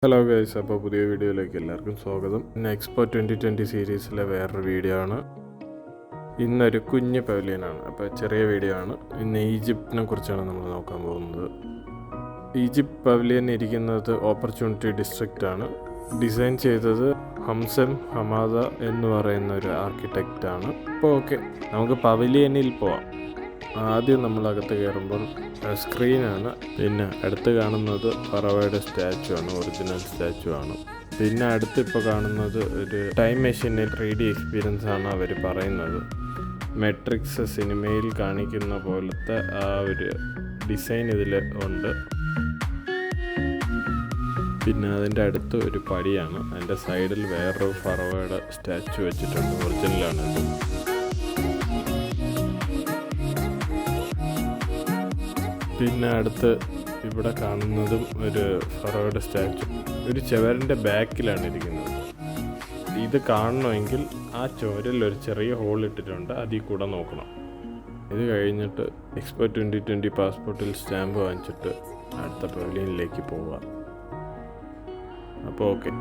Hello guys, അപ്പോൾ പുതിയ വീഡിയോയിലേക്ക് എല്ലാവർക്കും സ്വാഗതം. ഇന്ന് എക്സ്പോ 2020 സീരീസിലെ വേറൊരു വീഡിയോ ആണ്. ഇന്നൊരു കുഞ്ഞ് പവലിയനാണ്, അപ്പോൾ ചെറിയ വീഡിയോ ആണ്. ഇന്ന് ഈജിപ്തിനെ കുറിച്ചാണ് നമ്മൾ നോക്കാൻ പോകുന്നത്. ഈജിപ്ത് പവലിയൻ ഇരിക്കുന്നത് ഓപ്പർച്യൂണിറ്റി ഡിസ്ട്രിക്റ്റ് ആണ്. ഡിസൈൻ ചെയ്തത് ഹംസം ഹമാദ എന്ന് പറയുന്ന ഒരു ആർക്കിടെക്റ്റാണ്. അപ്പോൾ ഓക്കെ, നമുക്ക് പവലിയനിൽ പോവാം. ആദ്യം നമ്മൾ അകത്ത് കയറുമ്പോൾ സ്ക്രീനാണ്. പിന്നെ അടുത്ത് കാണുന്നത് ഫറോവയുടെ സ്റ്റാച്ചു ആണ്, ഒറിജിനൽ സ്റ്റാച്ചു ആണ്. പിന്നെ അടുത്ത് ഇപ്പോൾ കാണുന്നത് ഒരു ടൈം മെഷീനിൽ 3D എക്സ്പീരിയൻസ് ആണ് അവർ പറയുന്നത്. മെട്രിക്സ് സിനിമയിൽ കാണിക്കുന്ന പോലത്തെ ആ ഒരു ഡിസൈൻ ഇതിൽ ഉണ്ട്. പിന്നെ അതിൻ്റെ അടുത്ത് ഒരു പടിയാണ്, അതിൻ്റെ സൈഡിൽ വേറൊരു ഫറോവയുടെ സ്റ്റാച്ചു വെച്ചിട്ടുണ്ട്, ഒറിജിനലാണ് ഇത്. പിന്നെ അടുത്ത് ഇവിടെ കാണുന്നതും ഒരു ഫറോയുടെ സ്റ്റാച്ചു, ഒരു ചുവരിൻ്റെ ബാക്കിലാണ് ഇരിക്കുന്നത്. ഇത് കാണണമെങ്കിൽ ആ ചുവരിൽ ഒരു ചെറിയ ഹോൾ ഇട്ടിട്ടുണ്ട്, അതിൽ കൂടെ നോക്കണം. ഇത് കഴിഞ്ഞിട്ട് എക്സ്പോ 2020 പാസ്പോർട്ടിൽ സ്റ്റാമ്പ് വാങ്ങിച്ചിട്ട് അടുത്ത പവലിയനിലേക്ക് പോവുക. അപ്പോൾ ഓക്കെ.